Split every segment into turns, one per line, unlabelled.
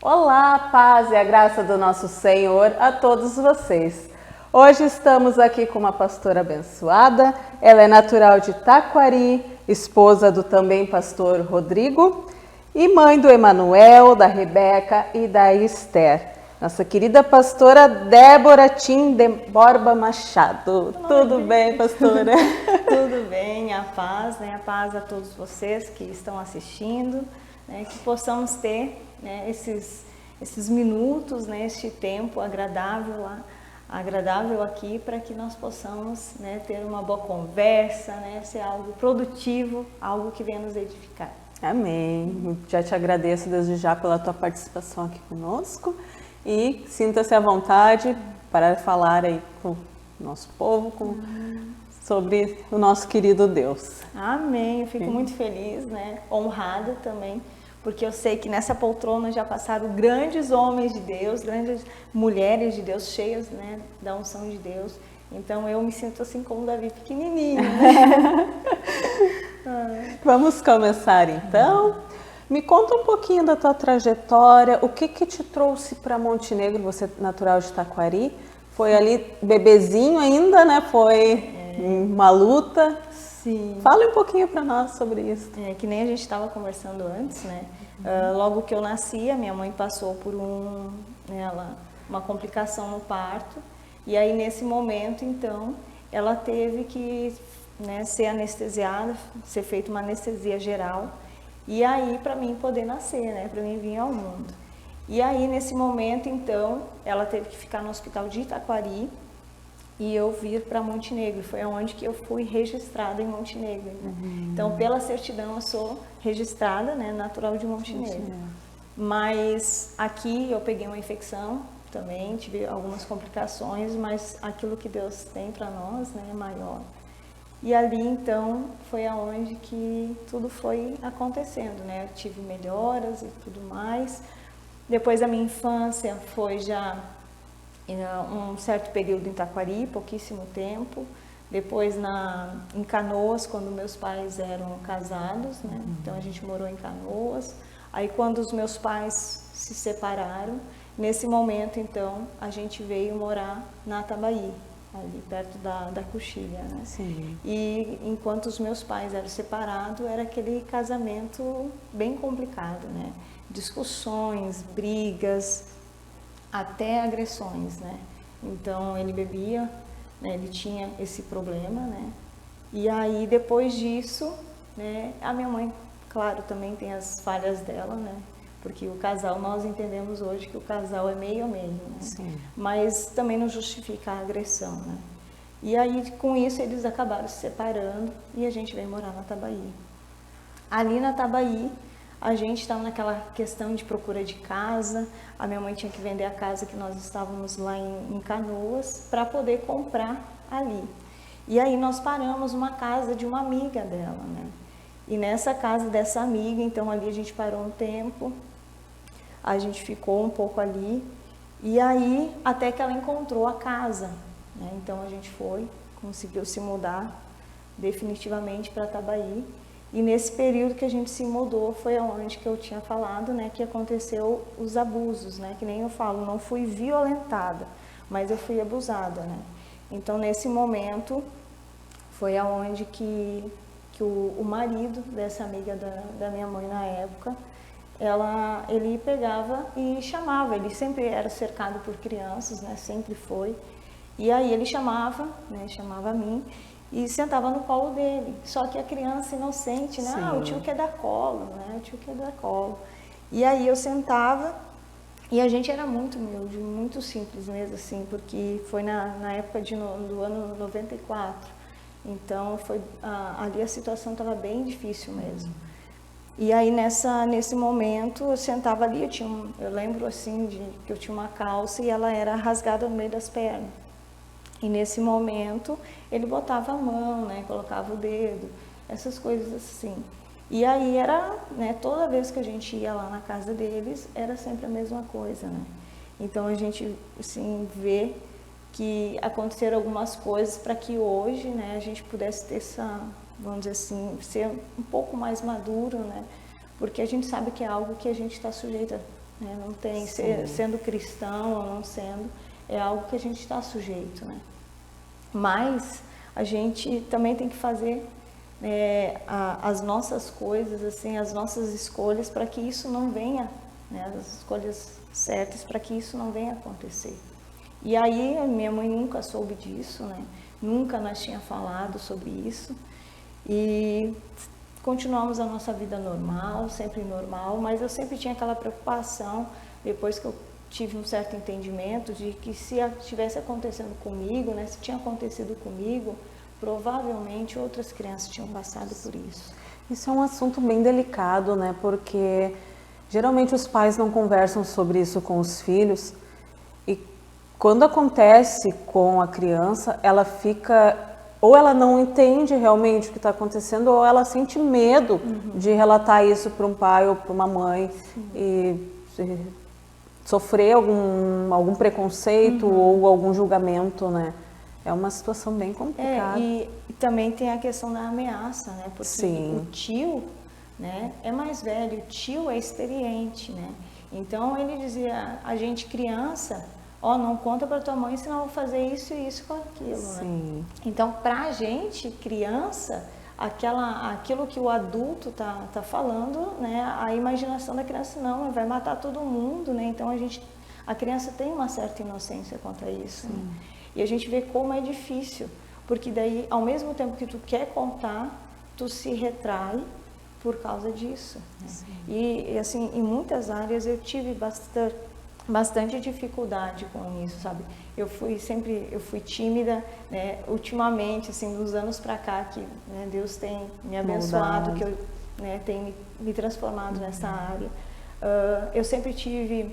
Olá, a paz e a graça do nosso Senhor a todos vocês. Hoje estamos aqui com uma pastora abençoada. Ela é natural de Taquari, esposa do também pastor Rodrigo e mãe do Emanuel, da Rebeca e da Esther. Nossa querida pastora Débora Tim de Borba Machado. Tudo bem, pastora?
Tudo bem, a paz, né? A paz a todos vocês que estão assistindo, né? Que possamos ter, né, esses minutos, né, este tempo agradável aqui para que nós possamos, né, ter uma boa conversa, né, ser algo produtivo, algo que venha nos edificar.
Amém. Já te agradeço desde já pela tua participação aqui conosco e sinta-se à vontade para falar aí com o nosso povo, sobre o nosso querido Deus.
Amém. Eu fico muito feliz, né, honrada também, porque eu sei que nessa poltrona já passaram grandes homens de Deus, grandes mulheres de Deus, cheias, né, da unção de Deus. Então eu me sinto assim como Davi pequenininho, né?
Vamos começar então. Me conta um pouquinho da tua trajetória, o que te trouxe para Montenegro, você é natural de Taquari, foi ali bebezinho ainda, né? Foi uma luta.
Sim.
Fala um pouquinho para nós sobre isso.
Que nem a gente estava conversando antes, né? Logo que eu nasci, a minha mãe passou por uma complicação no parto. E aí, nesse momento, então, ela teve que, né, ser anestesiada, ser feita uma anestesia geral. E aí, para mim poder nascer, né? Para mim vir ao mundo. E aí, nesse momento, então, ela teve que ficar no hospital de Taquari. E eu vir para Montenegro, foi onde que eu fui registrada em Montenegro. Né? Então, pela certidão, eu sou registrada, né, natural de Montenegro. Mas aqui eu peguei uma infecção também, tive algumas complicações, mas aquilo que Deus tem para nós, né, é maior. E ali, então, foi aonde que tudo foi acontecendo, né? Eu tive melhoras e tudo mais. Depois da minha infância foi já um certo período em Taquari, pouquíssimo tempo. Depois em Canoas, quando meus pais eram casados, né? Então a gente morou em Canoas. Aí quando os meus pais se separaram, nesse momento então a gente veio morar na Atabaí, ali perto da Coxilha, né?
Sim.
E enquanto os meus pais eram separados, era aquele casamento bem complicado, né? Discussões, brigas, até agressões, né? Então ele bebia, né? Ele tinha esse problema, né? E aí depois disso, né? A minha mãe, claro, também tem as falhas dela, né? Porque o casal, nós entendemos hoje que o casal é meio a meio, né?
Sim.
Mas também não justifica a agressão, né? E aí com isso eles acabaram se separando e a gente veio morar na Atabaí. Ali na Atabaí, a gente estava naquela questão de procura de casa. A minha mãe tinha que vender a casa que nós estávamos lá em Canoas para poder comprar ali. E aí nós paramos uma casa de uma amiga dela, né? E nessa casa dessa amiga, então ali a gente parou um tempo, a gente ficou um pouco ali. E aí até que ela encontrou a casa, né? Então a gente conseguiu se mudar definitivamente para Atabaí. E nesse período que a gente se mudou foi onde que eu tinha falado, né, que aconteceu os abusos, né, que nem eu falo, não fui violentada, mas eu fui abusada, né. Então nesse momento foi aonde que o marido dessa amiga da minha mãe na época, ele pegava e chamava, ele sempre era cercado por crianças, né, sempre foi, e aí ele chamava, né, chamava a mim, e sentava no colo dele. Só que a criança inocente, né?
Sim.
Ah, o tio quer dar colo, né? O tio quer dar colo. E aí eu sentava e a gente era muito humilde, muito simples mesmo, assim, porque foi na época do ano 94. Então, ali a situação estava bem difícil mesmo. E aí, nesse momento, eu sentava ali, eu lembro, assim, que eu tinha uma calça e ela era rasgada no meio das pernas. E nesse momento, ele botava a mão, né, colocava o dedo, essas coisas assim. E aí era, né, toda vez que a gente ia lá na casa deles, era sempre a mesma coisa, né. Então a gente, assim, vê que aconteceram algumas coisas para que hoje, né, a gente pudesse ter vamos dizer assim, ser um pouco mais maduro, né, porque a gente sabe que é algo que a gente está sujeita, né? Não tem, sendo cristão ou não sendo, é algo que a gente está sujeito, né? Mas a gente também tem que fazer as nossas coisas, assim, as nossas escolhas para que isso não venha, né? As escolhas certas para que isso não venha a acontecer. E aí minha mãe nunca soube disso, né? Nunca nós tinha falado sobre isso e continuamos a nossa vida normal, sempre normal, mas eu sempre tinha aquela preocupação, depois que eu tive um certo entendimento de que se estivesse acontecendo comigo, né? Se tinha acontecido comigo, provavelmente outras crianças tinham passado por isso.
Isso é um assunto bem delicado, né? Porque geralmente os pais não conversam sobre isso com os filhos e quando acontece com a criança, ela fica, ou ela não entende realmente o que está acontecendo, ou ela sente medo de relatar isso para um pai ou para uma mãe e sofrer algum preconceito ou algum julgamento, né? É uma situação bem complicada.
E também tem a questão da ameaça, né? Porque o tio, né, é mais velho, o tio é experiente, né? Então ele dizia, a gente criança, não conta para tua mãe, senão eu vou fazer isso e isso com aquilo, né? Então pra gente, criança, aquilo que o adulto tá falando, né? A imaginação da criança não, vai matar todo mundo, né? Então a criança tem uma certa inocência quanto a isso, né? E a gente vê como é difícil, porque daí, ao mesmo tempo que tu quer contar, tu se retrai por causa disso, né? E assim, em muitas áreas eu tive bastante dificuldade com isso, sabe? Eu fui tímida, né? Ultimamente, assim, dos anos para cá, que, né, Deus tem me abençoado, que eu, né, tenho me transformado nessa área. Eu sempre tive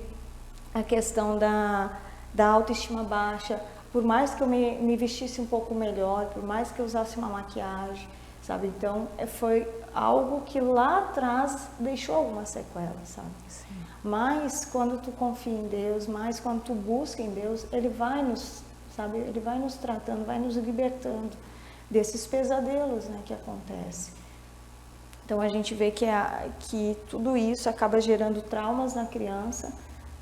a questão da autoestima baixa, por mais que eu me vestisse um pouco melhor, por mais que eu usasse uma maquiagem, sabe? Então, foi algo que lá atrás deixou alguma sequela, sabe? Mas quando tu confia em Deus, mais quando tu busca em Deus, Ele vai nos, sabe? Ele vai nos tratando, vai nos libertando desses pesadelos, né, que acontecem. Então, a gente vê que tudo isso acaba gerando traumas na criança,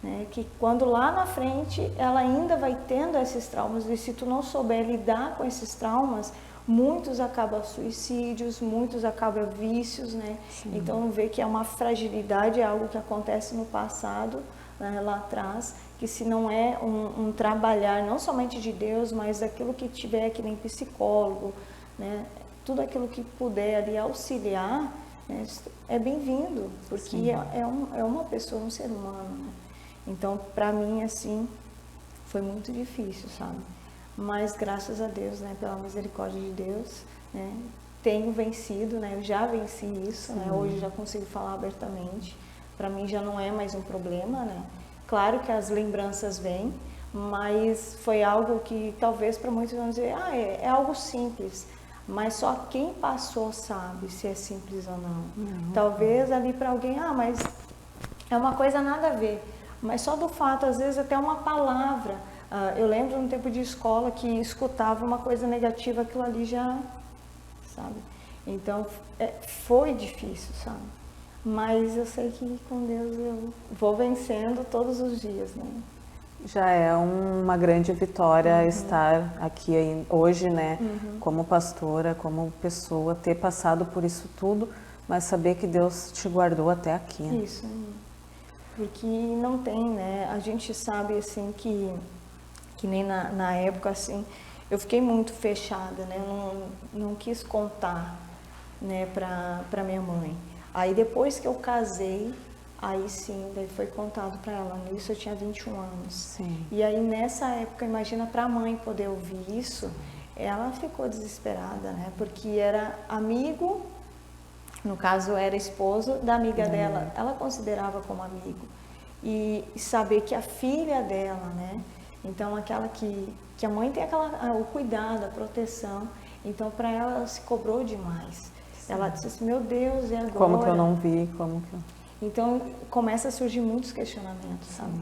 né, que quando lá na frente ela ainda vai tendo esses traumas, e se tu não souber lidar com esses traumas, muitos acabam suicídios, muitos acabam vícios, né? Então vê que é uma fragilidade, é algo que acontece no passado, né, lá atrás, que se não é um trabalhar não somente de Deus, mas daquilo que tiver, que nem psicólogo, né, tudo aquilo que puder ali auxiliar, né, é bem-vindo, porque é uma pessoa, um ser humano, né? Então, para mim, assim, foi muito difícil, sabe? Mas, graças a Deus, né, pela misericórdia de Deus, né, tenho vencido, né, eu já venci isso, né, hoje já consigo falar abertamente. Para mim já não é mais um problema, né? Claro que as lembranças vêm, mas foi algo que talvez para muitos vão dizer, é algo simples. Mas só quem passou sabe se é simples ou não. Talvez ali para alguém, mas é uma coisa nada a ver. Mas só do fato, às vezes, até uma palavra. Eu lembro no tempo de escola que escutava uma coisa negativa, aquilo ali já, sabe? Então, foi difícil, sabe? Mas eu sei que com Deus eu vou vencendo todos os dias, né?
Já é uma grande vitória estar aqui hoje, né? Como pastora, como pessoa, ter passado por isso tudo, mas saber que Deus te guardou até aqui. Né?
Isso. Porque não tem, né? A gente sabe, assim, que nem na época, assim, eu fiquei muito fechada, né? Eu não quis contar, né, pra minha mãe. Aí depois que eu casei, aí sim, daí foi contado para ela. Nisso eu tinha 21 anos.
Sim.
E aí nessa época, imagina para a mãe poder ouvir isso, ela ficou desesperada, né? Porque era amigo, no caso era esposo da amiga dela, ela considerava como amigo. E saber que a filha dela, né? Então aquela que a mãe tem o cuidado, a proteção. Então para ela se cobrou demais. Sim. Ela disse assim, meu Deus, e agora?
Como que eu não vi? Como que eu...
Então começa a surgir muitos questionamentos, sabe?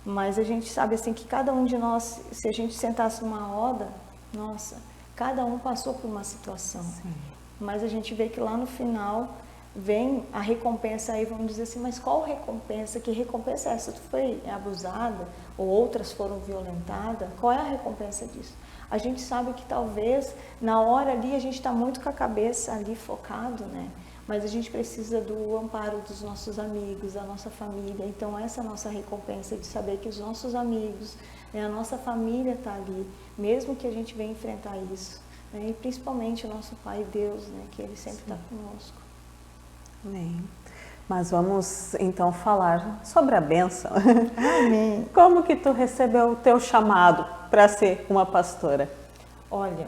Mas a gente sabe assim que cada um de nós, se a gente sentasse numa roda, nossa, cada um passou por uma situação. Sim. Mas a gente vê que lá no final, vem a recompensa aí, vamos dizer assim, mas qual recompensa? Que recompensa é essa? Tu foi abusada ou outras foram violentadas? Qual é a recompensa disso? A gente sabe que talvez na hora ali a gente está muito com a cabeça ali focado, né? Mas a gente precisa do amparo dos nossos amigos, da nossa família. Então essa é a nossa recompensa de saber que os nossos amigos, né, a nossa família está ali, mesmo que a gente venha enfrentar isso. Né? E principalmente o nosso Pai Deus, né, que Ele sempre está conosco.
Amém. Mas vamos então falar sobre a bênção.
Amém.
Como que tu recebeu o teu chamado para ser uma pastora?
Olha,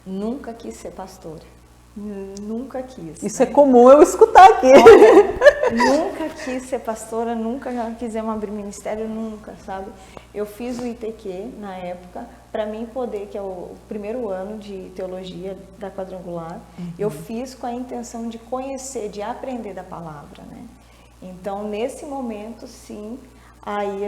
nunca quis ser pastora. Nunca quis.
Isso é comum eu escutar aqui.
Olha, nunca quis ser pastora, nunca quisemos abrir ministério, nunca, sabe? Eu fiz o ITQ na época, para mim poder, que é o primeiro ano de teologia da Quadrangular, eu fiz com a intenção de conhecer, de aprender da palavra, né? Então, nesse momento, sim, aí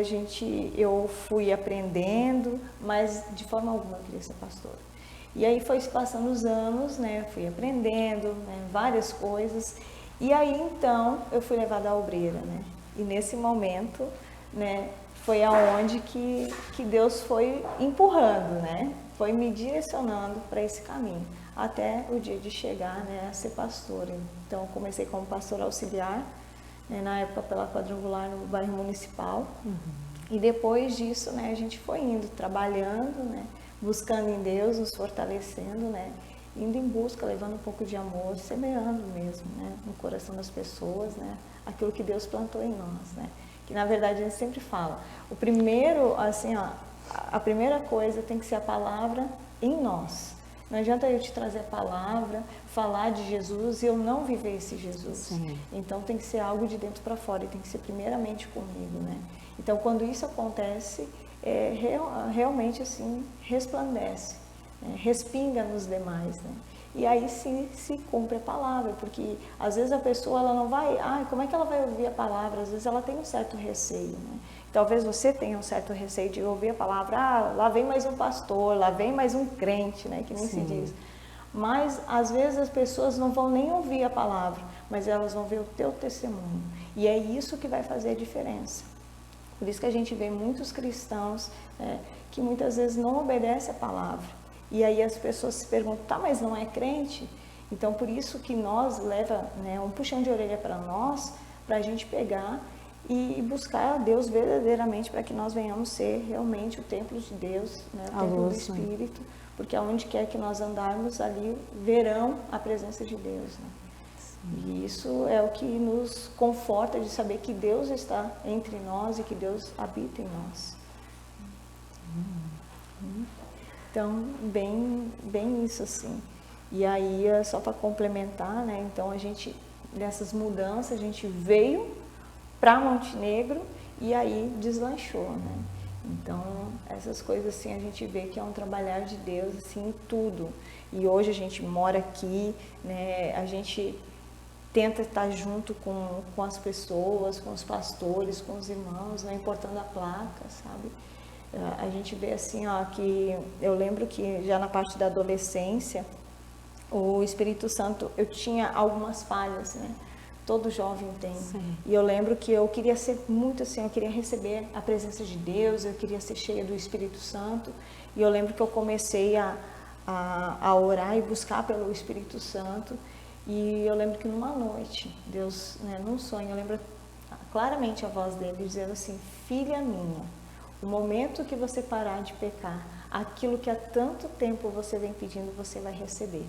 eu fui aprendendo, mas de forma alguma eu queria ser pastora. E aí foi se passando os anos, né, fui aprendendo, né, várias coisas, e aí então eu fui levada à obreira, né, e nesse momento, né, foi aonde que Deus foi empurrando, né, foi me direcionando para esse caminho, até o dia de chegar, né, a ser pastora. Então eu comecei como pastora auxiliar, né, na época pela Quadrangular no bairro Municipal, e depois disso, né, a gente foi indo, trabalhando, né, buscando em Deus, nos fortalecendo, né? Indo em busca, levando um pouco de amor, semeando mesmo, né? No coração das pessoas, né? Aquilo que Deus plantou em nós, né? Que na verdade a gente sempre fala, o primeiro, assim, ó, a primeira coisa tem que ser a palavra em nós. Não adianta eu te trazer a palavra, falar de Jesus e eu não viver esse Jesus. Sim. Então tem que ser algo de dentro para fora e tem que ser primeiramente comigo, né? Então quando isso acontece, realmente assim resplandece, né? Respinga nos demais, né? E aí se cumpre a palavra, porque às vezes a pessoa ela não vai, como é que ela vai ouvir a palavra? Às vezes ela tem um certo receio, né? Talvez você tenha um certo receio de ouvir a palavra, lá vem mais um pastor, lá vem mais um crente, né? Que nem se diz. Mas às vezes as pessoas não vão nem ouvir a palavra, mas elas vão ver o teu testemunho. E é isso que vai fazer a diferença. Por isso que a gente vê muitos cristãos que muitas vezes não obedecem a palavra. E aí as pessoas se perguntam, tá, mas não é crente? Então por isso que nós leva, né, um puxão de orelha para nós, para a gente pegar e buscar a Deus verdadeiramente, para que nós venhamos ser realmente o templo de Deus, né, o templo do Espírito, porque aonde quer que nós andarmos ali, verão a presença de Deus, né? E isso é o que nos conforta de saber que Deus está entre nós e que Deus habita em nós. Então, bem isso assim. E aí, só para complementar, né? Então a gente, nessas mudanças, a gente veio para Montenegro e aí deslanchou, né? Então, essas coisas assim, a gente vê que é um trabalhar de Deus assim em tudo. E hoje a gente mora aqui, né? A gente tenta estar junto com as pessoas, com os pastores, com os irmãos, não importando a placa, sabe? A gente vê assim, ó, que eu lembro que já na parte da adolescência, o Espírito Santo, eu tinha algumas falhas, né? Todo jovem tem. Sim. E eu lembro que eu queria ser muito assim, eu queria receber a presença de Deus, eu queria ser cheia do Espírito Santo. E eu lembro que eu comecei a orar e buscar pelo Espírito Santo. E eu lembro que numa noite, Deus, né, num sonho, eu lembro claramente a voz dele dizendo assim, filha minha, o momento que você parar de pecar, aquilo que há tanto tempo você vem pedindo, você vai receber.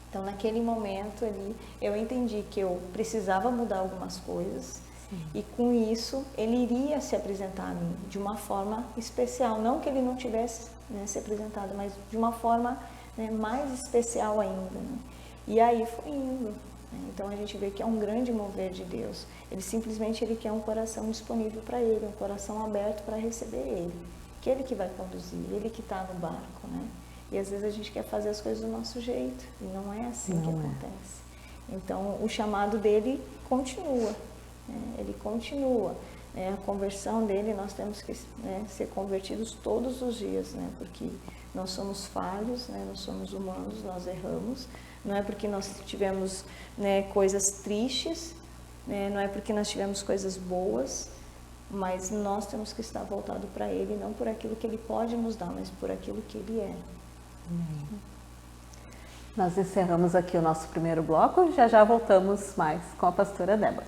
Então, naquele momento ali, eu entendi que eu precisava mudar algumas coisas. Sim. E com isso, ele iria se apresentar a mim de uma forma especial. Não que ele não tivesse, né, se apresentado, mas de uma forma, né, mais especial ainda, né? E aí foi indo, né? Então a gente vê que é um grande mover de Deus. Ele simplesmente quer um coração disponível para ele, um coração aberto para receber ele. Que ele que vai conduzir, ele que está no barco, né? E às vezes a gente quer fazer as coisas do nosso jeito, e não é assim que acontece. Então o chamado dele continua, né? Ele continua. A conversão dele, nós temos que, né, ser convertidos todos os dias, né? Porque Nós somos falhos, né? Nós somos humanos, nós erramos. Não é porque nós tivemos, né, coisas tristes, né? Não é porque nós tivemos coisas boas, mas nós temos que estar voltado para Ele, não por aquilo que Ele pode nos dar, mas por aquilo que Ele é.
Nós encerramos aqui o nosso primeiro bloco, já voltamos mais com a pastora Débora.